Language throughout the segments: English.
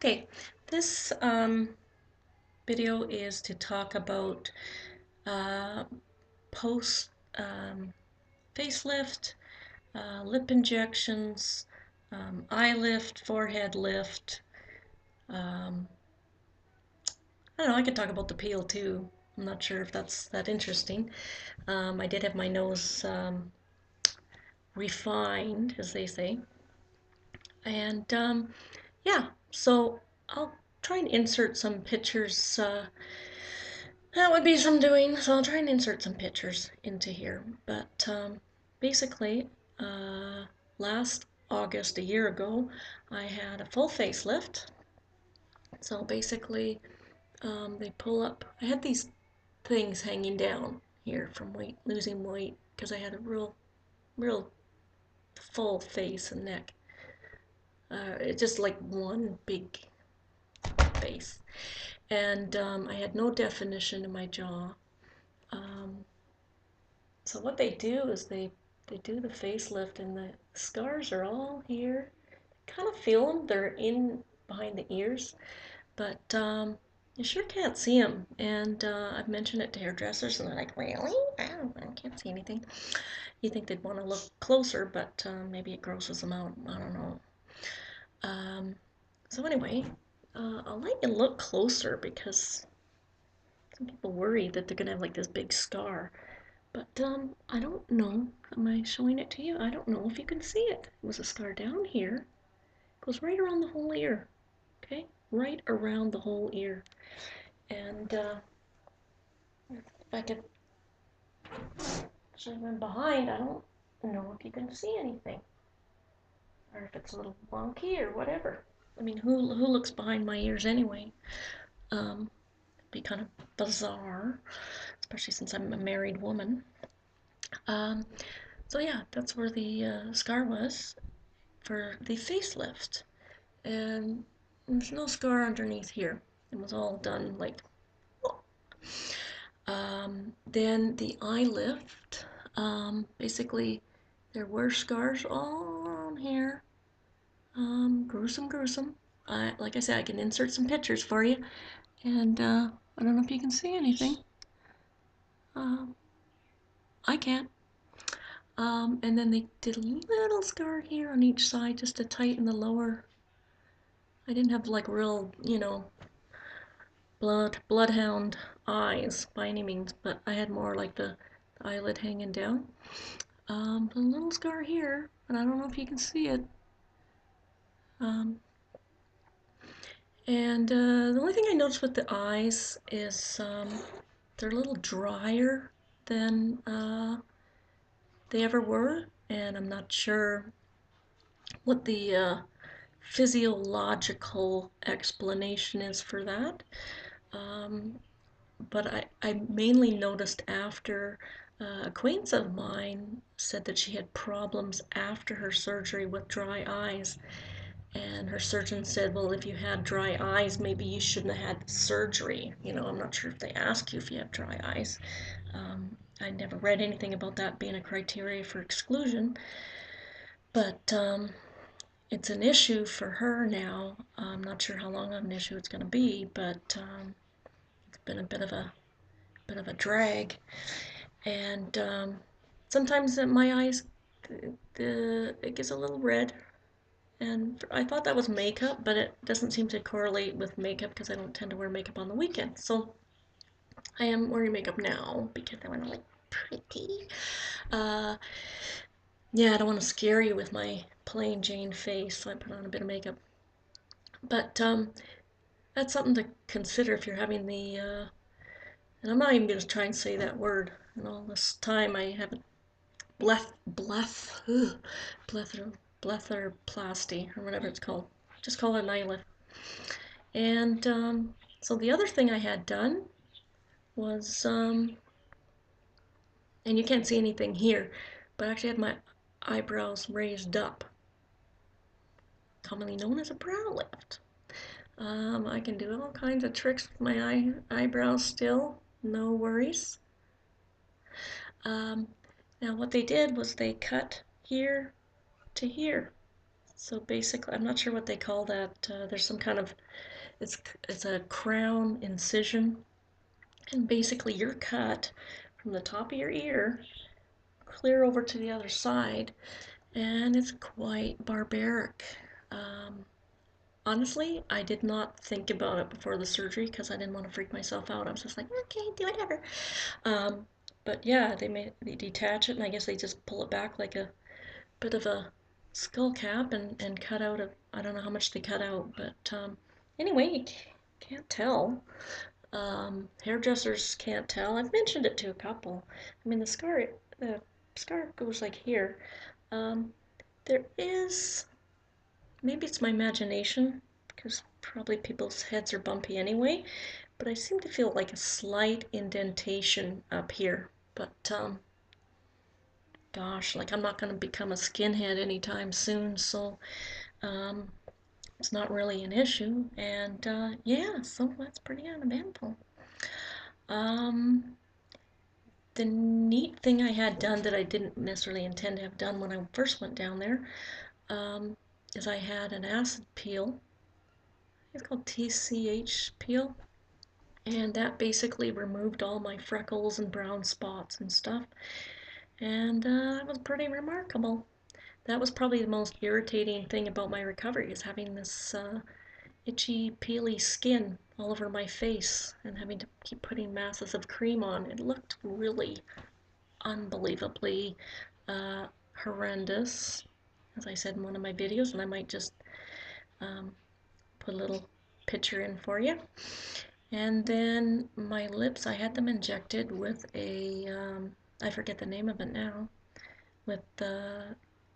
Okay, this video is to talk about uh, post facelift, lip injections, eye lift, forehead lift. Um, I don't know, I could talk about the peel too. I'm not sure if that's that interesting. I did have my nose refined, as they say. And yeah, so I'll try and insert some pictures. That would be some doing, so I'll try and insert some pictures into here. But basically, last August, a year ago, I had a full facelift. So basically, they pull up. I had these things hanging down here from losing weight, because I had a real full face and neck. It's just like one big face. And I had no definition in my jaw. Um, So what they do is they do the facelift and the scars are all here. Kind of feel them. They're in behind the ears, but you sure can't see them. And I've mentioned it to hairdressers, and they're like, "Really? I can't see anything." You think they'd want to look closer, but maybe it grosses them out. I don't know. Um, so anyway, I'll let you look closer because some people worry that they're gonna have like this big scar. But I don't know. Am I showing it to you? I don't know if you can see it. It was a scar down here. It goes right around the whole ear. Okay? Right around the whole ear. And if I could show them behind, I don't know if you can see anything. Or if it's a little wonky or whatever. I mean, who looks behind my ears anyway? It'd be kind of bizarre, especially since I'm a married woman. Um, so yeah, that's where the scar was for the facelift. And there's no scar underneath here. It was all done like. Then the eye lift. Basically, there were scars all on here. Gruesome, gruesome. Like I said, I can insert some pictures for you, and I don't know if you can see anything. Um, I can't. And then they did a little scar here on each side just to tighten the lower. I didn't have like real, bloodhound eyes by any means, but I had more like the eyelid hanging down. A little scar here, but I don't know if you can see it. Um, and the only thing I noticed with the eyes is they're a little drier than they ever were, and I'm not sure what the physiological explanation is for that. Um, but I mainly noticed after acquaintance of mine said that she had problems after her surgery with dry eyes. And her surgeon said, well, if you had dry eyes, maybe you shouldn't have had surgery. I'm not sure if they ask you if you have dry eyes. I never read anything about that being a criteria for exclusion, but it's an issue for her now. I'm not sure how long of an issue it's going to be, but it's been a bit of a drag. And sometimes my eyes, it gets a little red. And I thought that was makeup, but it doesn't seem to correlate with makeup because I don't tend to wear makeup on the weekend. So I am wearing makeup now because I want to look pretty. Uh, yeah, I don't want to scare you with my plain Jane face, so I put on a bit of makeup. But that's something to consider if you're having the, and I'm not even going to try and say that word. And all this time I haven't blepharoplasty or whatever it's called. Just call it an eye lift. And so the other thing I had done was, and you can't see anything here, but I actually had my eyebrows raised up, commonly known as a brow lift. I can do all kinds of tricks with my eyebrows still, no worries. Now what they did was they cut here to here. So basically, I'm not sure what they call that. There's some kind of it's a crown incision, and basically you're cut from the top of your ear clear over to the other side, and it's quite barbaric. Um, Honestly, I did not think about it before the surgery because I didn't want to freak myself out. I was just like, okay, do whatever. Um, but yeah, they detach it, and I guess they just pull it back like a bit of a skull cap and cut out a, I don't know how much they cut out, but anyway, you can't tell. Hairdressers can't tell. I've mentioned it to a couple. I mean, the scar goes like here. Um, there is, maybe it's my imagination, because probably people's heads are bumpy anyway, but I seem to feel like a slight indentation up here. But gosh, like I'm not going to become a skinhead anytime soon, so um, it's not really an issue. And yeah, so that's pretty uneventful. Um, the neat thing I had done that I didn't necessarily intend to have done when I first went down there um, is I had an acid peel. It's called TCH peel. And that basically removed all my freckles and brown spots and stuff. And that was pretty remarkable. That was probably the most irritating thing about my recovery is having this itchy, peely skin all over my face and having to keep putting masses of cream on. It looked really unbelievably horrendous, as I said in one of my videos, and I might just um, put a little picture in for you. And then my lips, I had them injected with a, I forget the name of it now, with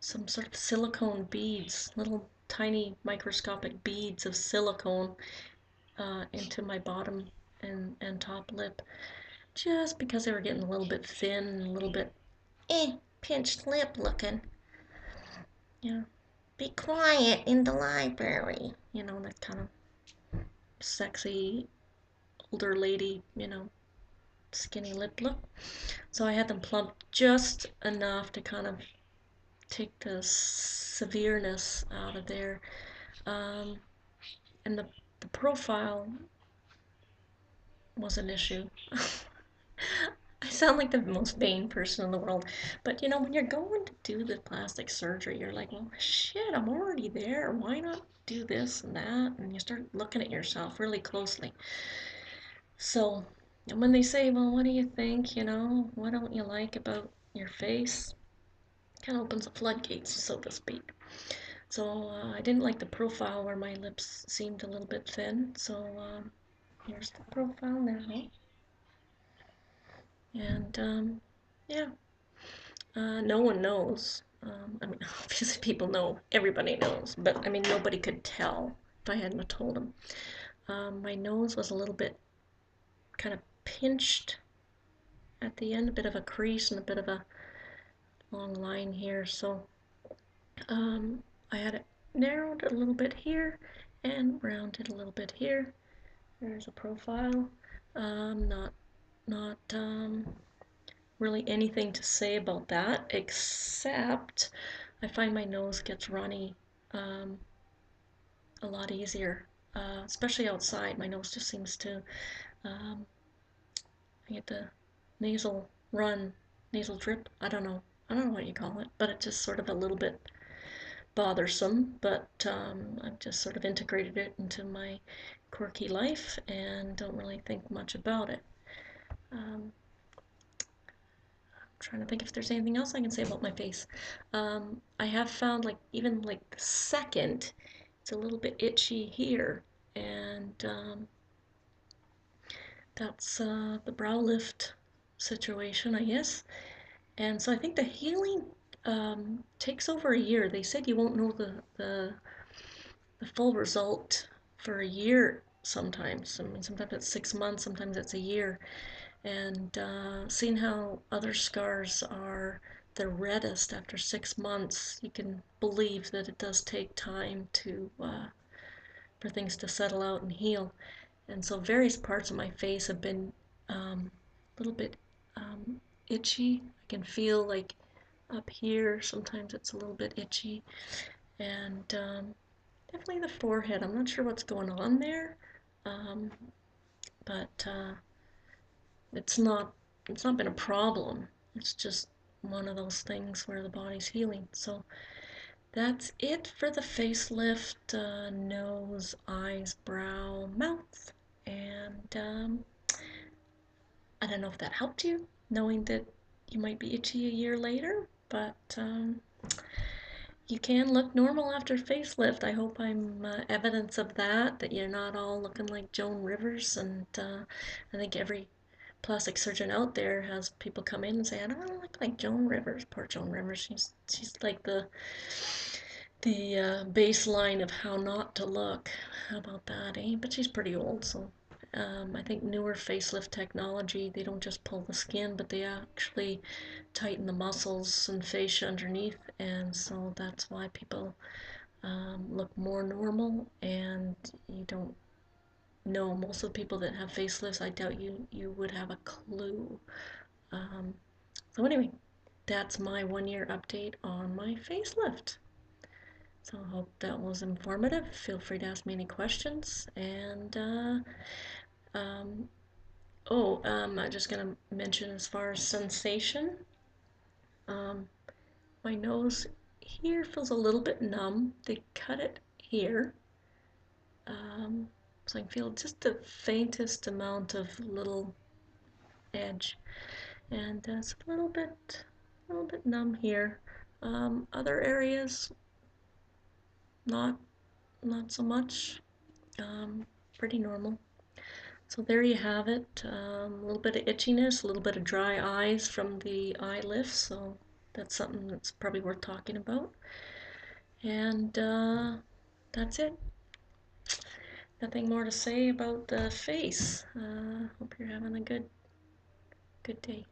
some sort of silicone beads, little tiny microscopic beads of silicone into my bottom and top lip, just because they were getting a little bit thin and a little bit pinched lip looking. Yeah. Be quiet in the library. You know, that kind of sexy older lady, skinny lip look. So I had them plumped just enough to kind of take the severeness out of there. Um, and the profile was an issue. I sound like the most vain person in the world, but when you're going to do the plastic surgery, you're like, well, shit, I'm already there. Why not do this and that? And you start looking at yourself really closely. So, and when they say, well, what do you think? What don't you like about your face? Kind of opens the floodgates, so to speak. So I didn't like the profile where my lips seemed a little bit thin. So here's the profile now. And yeah, no one knows. I mean, obviously people know, everybody knows, but I mean, nobody could tell if I hadn't told them. My nose was a little bit kind of pinched at the end, a bit of a crease and a bit of a long line here. So um, I had it narrowed a little bit here and rounded a little bit here. There's a profile. Not really anything to say about that, except I find my nose gets runny um, a lot easier, especially outside. My nose just seems to, um, I get the nasal run, nasal drip. I don't know what you call it, but it's just sort of a little bit bothersome. But I've just sort of integrated it into my quirky life and don't really think much about it. Um, Trying to think if there's anything else I can say about my face. I have found like even like the second, it's a little bit itchy here, and that's the brow lift situation, I guess. And so I think the healing takes over a year. They said you won't know the full result for a year sometimes. I mean, sometimes it's 6 months, sometimes it's a year. And seeing how other scars are the reddest after 6 months, you can believe that it does take time to for things to settle out and heal. And so various parts of my face have been a little bit itchy. I can feel like up here sometimes it's a little bit itchy, and definitely the forehead. I'm not sure what's going on there, um, but it's not it's not been a problem. It's just one of those things where the body's healing. So that's it for the facelift, nose, eyes, brow, mouth, and I don't know if that helped you, knowing that you might be itchy a year later, but you can look normal after facelift. I hope I'm evidence of that, that you're not all looking like Joan Rivers. And I think every plastic surgeon out there has people come in and say, I don't want to look like Joan Rivers. Poor Joan Rivers. She's like the baseline of how not to look. How about that, eh? But she's pretty old, so I think newer facelift technology, they don't just pull the skin, but they actually tighten the muscles and fascia underneath, and so that's why people look more normal. And you don't know, most of the people that have facelifts, I doubt you would have a clue. Um, so anyway, that's my 1 year update on my facelift. So I hope that was informative. Feel free to ask me any questions. And um, I'm just gonna mention as far as sensation, um, my nose here feels a little bit numb. They cut it here, um, so I can feel just the faintest amount of little edge, and it's a little bit numb here. Other areas, not not so much. Pretty normal. So there you have it. A little bit of itchiness, a little bit of dry eyes from the eye lifts. So that's something that's probably worth talking about. And that's it. Nothing more to say about the face. Hope you're having a good day.